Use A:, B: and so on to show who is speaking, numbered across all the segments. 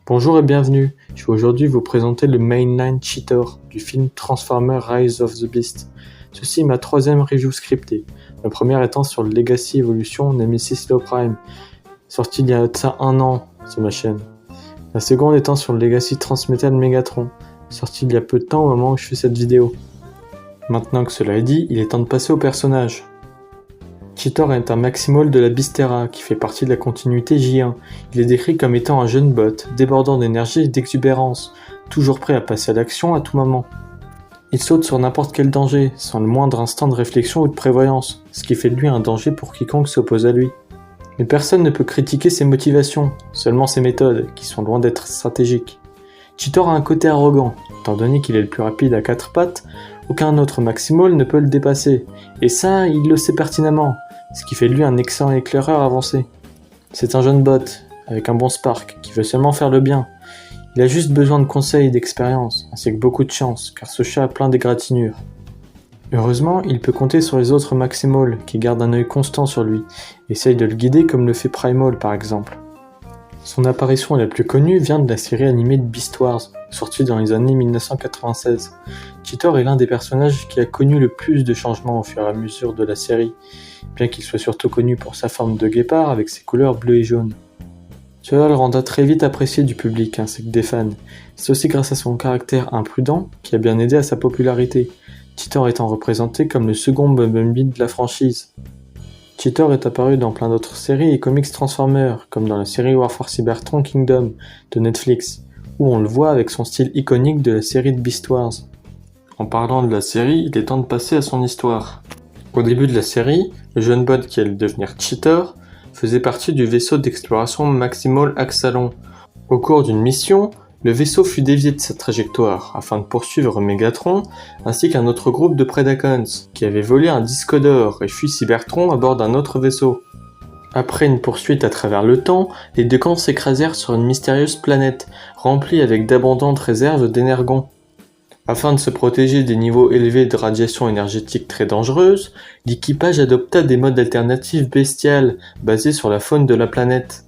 A: Bonjour et bienvenue, je vais aujourd'hui vous présenter le mainline Cheetor du film Transformers Rise of the Beast. Ceci est ma troisième review scriptée, la première étant sur le Legacy Evolution Nemesis Low Prime, sorti il y a de ça 1 an sur ma chaîne. La seconde étant sur le Legacy Transmetal Megatron, sorti il y a peu de temps au moment où je fais cette vidéo. Maintenant que cela est dit, il est temps de passer au personnage. Cheetor est un Maximol de la Beastera qui fait partie de la continuité J1. Il est décrit comme étant un jeune bot, débordant d'énergie et d'exubérance, toujours prêt à passer à l'action à tout moment. Il saute sur n'importe quel danger, sans le moindre instant de réflexion ou de prévoyance, ce qui fait de lui un danger pour quiconque s'oppose à lui. Mais personne ne peut critiquer ses motivations, seulement ses méthodes, qui sont loin d'être stratégiques. Cheetor a un côté arrogant, étant donné qu'il est le plus rapide à 4 pattes, aucun autre Maximol ne peut le dépasser, et ça, il le sait pertinemment, ce qui fait de lui un excellent éclaireur avancé. C'est un jeune bot, avec un bon spark, qui veut seulement faire le bien. Il a juste besoin de conseils et d'expérience, ainsi que beaucoup de chance, car ce chat a plein d'égratignures. Heureusement, il peut compter sur les autres Maximol, qui gardent un œil constant sur lui, et essayent de le guider comme le fait Primal par exemple. Son apparition la plus connue vient de la série animée de Beast Wars, sortie dans les années 1996. Cheetor est l'un des personnages qui a connu le plus de changements au fur et à mesure de la série, bien qu'il soit surtout connu pour sa forme de guépard avec ses couleurs bleues et jaunes. Cela le renda très vite apprécié du public ainsi que des fans. C'est aussi grâce à son caractère imprudent qui a bien aidé à sa popularité, Cheetor étant représenté comme le second Bumblebee de la franchise. Cheetor est apparu dans plein d'autres séries et comics Transformers, comme dans la série War for Cybertron Kingdom de Netflix, où on le voit avec son style iconique de la série de Beast Wars. En parlant de la série, il est temps de passer à son histoire. Au début de la série, le jeune bot qui allait devenir Cheetor faisait partie du vaisseau d'exploration Maximol Axalon. Au cours d'une mission, le vaisseau fut dévié de sa trajectoire afin de poursuivre Megatron ainsi qu'un autre groupe de Predacons qui avait volé un disque d'or et fui Cybertron à bord d'un autre vaisseau. Après une poursuite à travers le temps, les deux camps s'écrasèrent sur une mystérieuse planète remplie avec d'abondantes réserves d'énergon. Afin de se protéger des niveaux élevés de radiation énergétique très dangereuse, l'équipage adopta des modes alternatifs bestiales basés sur la faune de la planète.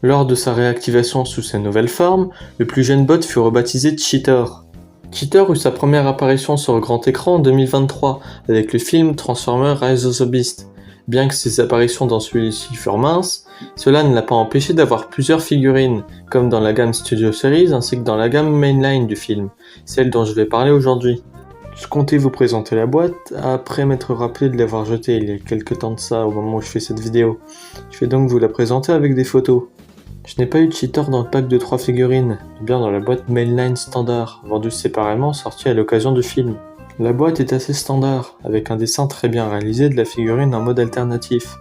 A: Lors de sa réactivation sous sa nouvelle forme, le plus jeune bot fut rebaptisé Cheetor. Cheetor eut sa première apparition sur le grand écran en 2023 avec le film Transformers Rise of the Beast. Bien que ses apparitions dans celui-ci furent minces, cela ne l'a pas empêché d'avoir plusieurs figurines, comme dans la gamme Studio Series ainsi que dans la gamme Mainline du film, celle dont je vais parler aujourd'hui. Je comptais vous présenter la boîte après m'être rappelé de l'avoir jetée il y a quelques temps de ça au moment où je fais cette vidéo. Je vais donc vous la présenter avec des photos. Je n'ai pas eu de Cheetor dans le pack de 3 figurines, mais bien dans la boîte Mainline standard, vendue séparément sortie à l'occasion du film. La boîte est assez standard, avec un dessin très bien réalisé de la figurine en mode alternatif.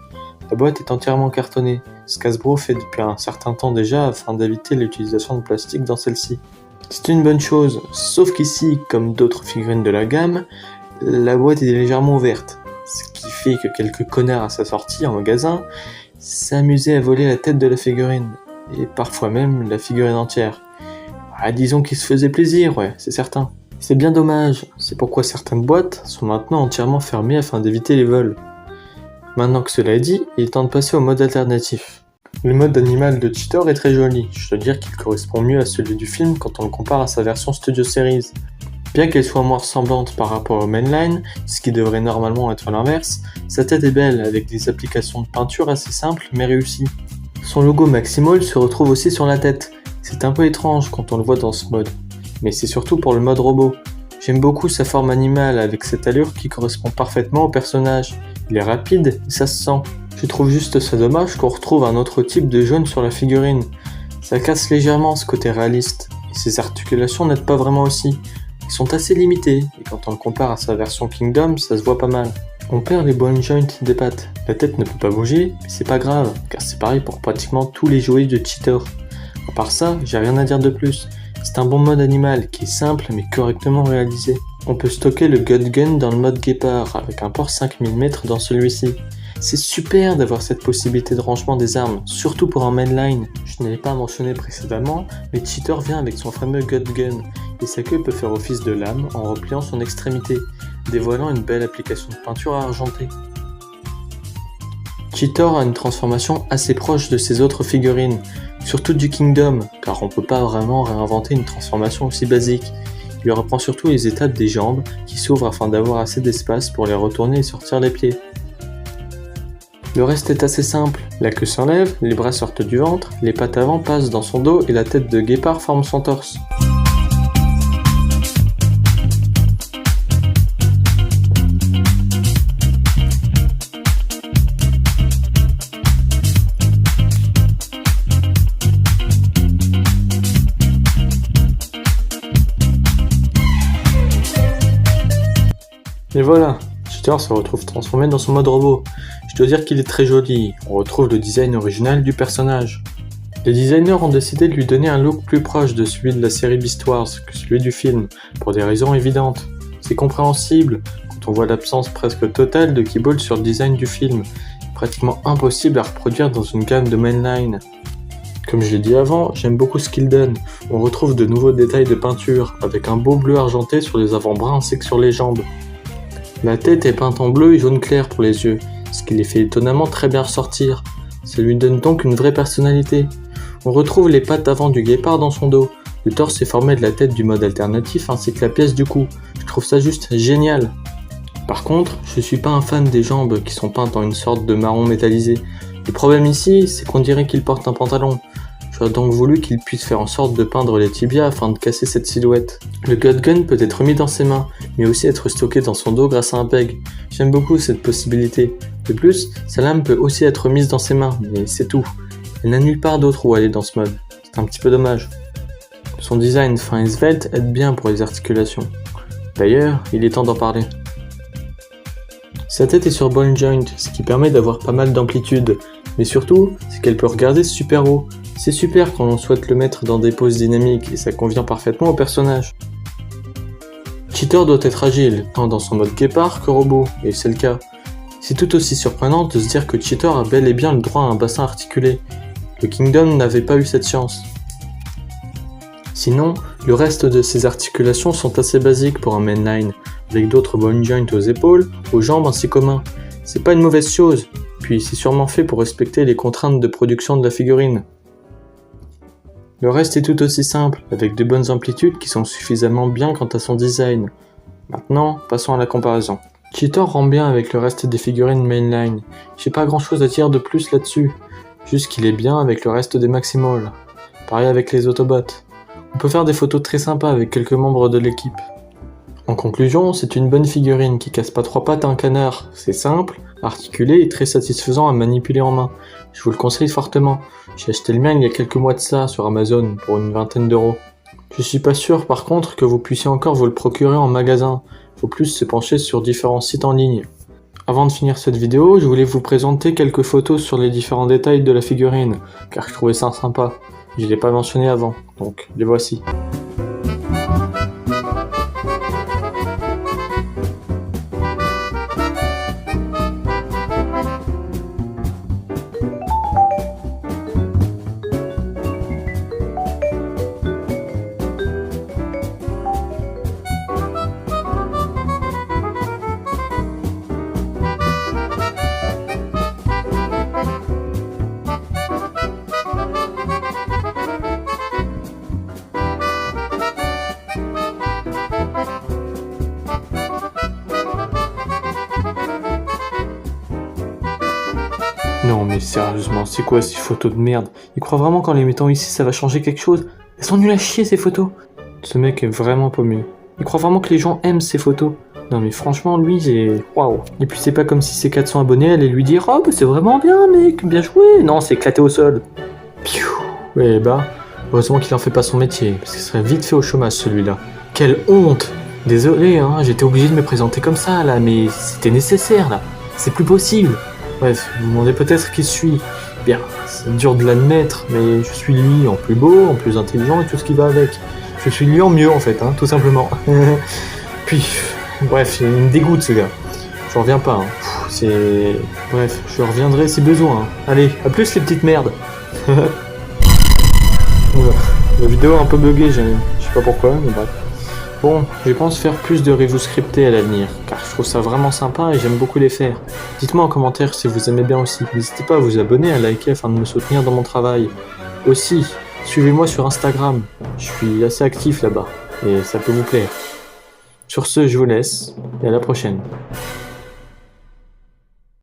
A: La boîte est entièrement cartonnée, ce qu'Hasbro fait depuis un certain temps déjà afin d'éviter l'utilisation de plastique dans celle-ci. C'est une bonne chose, sauf qu'ici, comme d'autres figurines de la gamme, la boîte est légèrement ouverte, ce qui fait que quelques connards à sa sortie en magasin s'amusaient à voler la tête de la figurine, et parfois même la figurine entière. Disons qu'ils se faisaient plaisir, ouais, c'est certain. C'est bien dommage, c'est pourquoi certaines boîtes sont maintenant entièrement fermées afin d'éviter les vols. Maintenant que cela est dit, il est temps de passer au mode alternatif. Le mode animal de Cheetor est très joli, je dois dire qu'il correspond mieux à celui du film quand on le compare à sa version Studio Series. Bien qu'elle soit moins ressemblante par rapport au mainline, ce qui devrait normalement être l'inverse, sa tête est belle avec des applications de peinture assez simples mais réussies. Son logo Maximol se retrouve aussi sur la tête, c'est un peu étrange quand on le voit dans ce mode. Mais c'est surtout pour le mode robot. J'aime beaucoup sa forme animale avec cette allure qui correspond parfaitement au personnage. Il est rapide et ça se sent. Je trouve juste ça dommage qu'on retrouve un autre type de jaune sur la figurine. Ça casse légèrement ce côté réaliste, et ses articulations n'aident pas vraiment aussi. Elles sont assez limitées, et quand on le compare à sa version Kingdom, ça se voit pas mal. On perd les bone joints des pattes. La tête ne peut pas bouger, mais c'est pas grave, car c'est pareil pour pratiquement tous les jouets de Cheetor. À part ça, j'ai rien à dire de plus. C'est un bon mode animal qui est simple mais correctement réalisé. On peut stocker le Gut Gun dans le mode guépard avec un port 5 mm dans celui-ci. C'est super d'avoir cette possibilité de rangement des armes, surtout pour un mainline. Je ne l'ai pas mentionné précédemment, mais Cheetor vient avec son fameux Gut Gun et sa queue peut faire office de lame en repliant son extrémité, dévoilant une belle application de peinture argentée. Cheetor a une transformation assez proche de ses autres figurines. Surtout du Kingdom, car on peut pas vraiment réinventer une transformation aussi basique. Il lui reprend surtout les étapes des jambes qui s'ouvrent afin d'avoir assez d'espace pour les retourner et sortir les pieds. Le reste est assez simple, la queue s'enlève, les bras sortent du ventre, les pattes avant passent dans son dos et la tête de guépard forme son torse. Et voilà, Cheetor se retrouve transformé dans son mode robot. Je dois dire qu'il est très joli, on retrouve le design original du personnage. Les designers ont décidé de lui donner un look plus proche de celui de la série Beast Wars que celui du film, pour des raisons évidentes. C'est compréhensible, quand on voit l'absence presque totale de Keybolt sur le design du film, pratiquement impossible à reproduire dans une gamme de mainline. Comme je l'ai dit avant, j'aime beaucoup ce qu'il donne. On retrouve de nouveaux détails de peinture, avec un beau bleu argenté sur les avant-bras ainsi que sur les jambes. La tête est peinte en bleu et jaune clair pour les yeux, ce qui les fait étonnamment très bien ressortir. Ça lui donne donc une vraie personnalité. On retrouve les pattes avant du guépard dans son dos. Le torse est formé de la tête du mode alternatif ainsi que la pièce du cou. Je trouve ça juste génial. Par contre, je suis pas un fan des jambes qui sont peintes en une sorte de marron métallisé. Le problème ici, c'est qu'on dirait qu'il porte un pantalon. J'aurais donc voulu qu'il puisse faire en sorte de peindre les tibias afin de casser cette silhouette. Le Godgun peut être mis dans ses mains, mais aussi être stocké dans son dos grâce à un peg. J'aime beaucoup cette possibilité. De plus, sa lame peut aussi être mise dans ses mains, mais c'est tout. Elle n'a nulle part d'autre où aller dans ce mode. C'est un petit peu dommage. Son design fin et svelte aide bien pour les articulations. D'ailleurs, il est temps d'en parler. Sa tête est sur ball joint, ce qui permet d'avoir pas mal d'amplitude, mais surtout, c'est qu'elle peut regarder super haut. C'est super quand on souhaite le mettre dans des poses dynamiques et ça convient parfaitement au personnage. Cheetor doit être agile, tant dans son mode guépard que robot, et c'est le cas. C'est tout aussi surprenant de se dire que Cheetor a bel et bien le droit à un bassin articulé. Le Kingdom n'avait pas eu cette chance. Sinon, le reste de ses articulations sont assez basiques pour un mainline, avec d'autres bone joints aux épaules, aux jambes ainsi qu'aux mains. C'est pas une mauvaise chose, puis c'est sûrement fait pour respecter les contraintes de production de la figurine. Le reste est tout aussi simple, avec de bonnes amplitudes qui sont suffisamment bien quant à son design. Maintenant, passons à la comparaison. Cheetor rend bien avec le reste des figurines mainline. J'ai pas grand chose à dire de plus là-dessus, juste qu'il est bien avec le reste des Maximals. Pareil avec les Autobots. On peut faire des photos très sympas avec quelques membres de l'équipe. En conclusion, c'est une bonne figurine qui casse pas trois pattes à un canard. C'est simple, articulé et très satisfaisant à manipuler en main. Je vous le conseille fortement. J'ai acheté le mien il y a quelques mois de ça sur Amazon pour une vingtaine d'euros. Je suis pas sûr par contre que vous puissiez encore vous le procurer en magasin. Faut plus se pencher sur différents sites en ligne. Avant de finir cette vidéo, je voulais vous présenter quelques photos sur les différents détails de la figurine, car je trouvais ça sympa. Je l'ai pas mentionné avant, donc les voici. Non mais sérieusement, c'est quoi ces photos de merde? Il croit vraiment qu'en les mettant ici ça va changer quelque chose? Elles sont nulles à chier ces photos! Ce mec est vraiment paumé. Il croit vraiment que les gens aiment ces photos. Non mais franchement lui c'est... Waouh! Et puis c'est pas comme si ses 400 abonnés allaient lui dire « Oh bah c'est vraiment bien mec, bien joué! » Non, c'est éclaté au sol. Piou! Ouais bah, heureusement qu'il en fait pas son métier, parce qu'il serait vite fait au chômage celui-là. Quelle honte! Désolé hein, j'étais obligé de me présenter comme ça là, mais c'était nécessaire là. C'est plus possible. Bref, vous vous demandez peut-être qui je suis. Bien, c'est dur de l'admettre, mais je suis lui en plus beau, en plus intelligent et tout ce qui va avec. Je suis lui en mieux en fait, hein, tout simplement. Puis, bref, il me dégoûte ce gars. J'en reviens pas. Hein. C'est... Bref, je reviendrai si besoin. Hein. Allez, à plus les petites merdes. La vidéo a un peu bugué, je sais pas pourquoi, mais bref. Bon, je pense faire plus de reviews scriptées à l'avenir, car je trouve ça vraiment sympa et j'aime beaucoup les faire. Dites-moi en commentaire si vous aimez bien aussi. N'hésitez pas à vous abonner, à liker afin de me soutenir dans mon travail. Aussi, suivez-moi sur Instagram, je suis assez actif là-bas, et ça peut vous plaire. Sur ce, je vous laisse, et à la prochaine.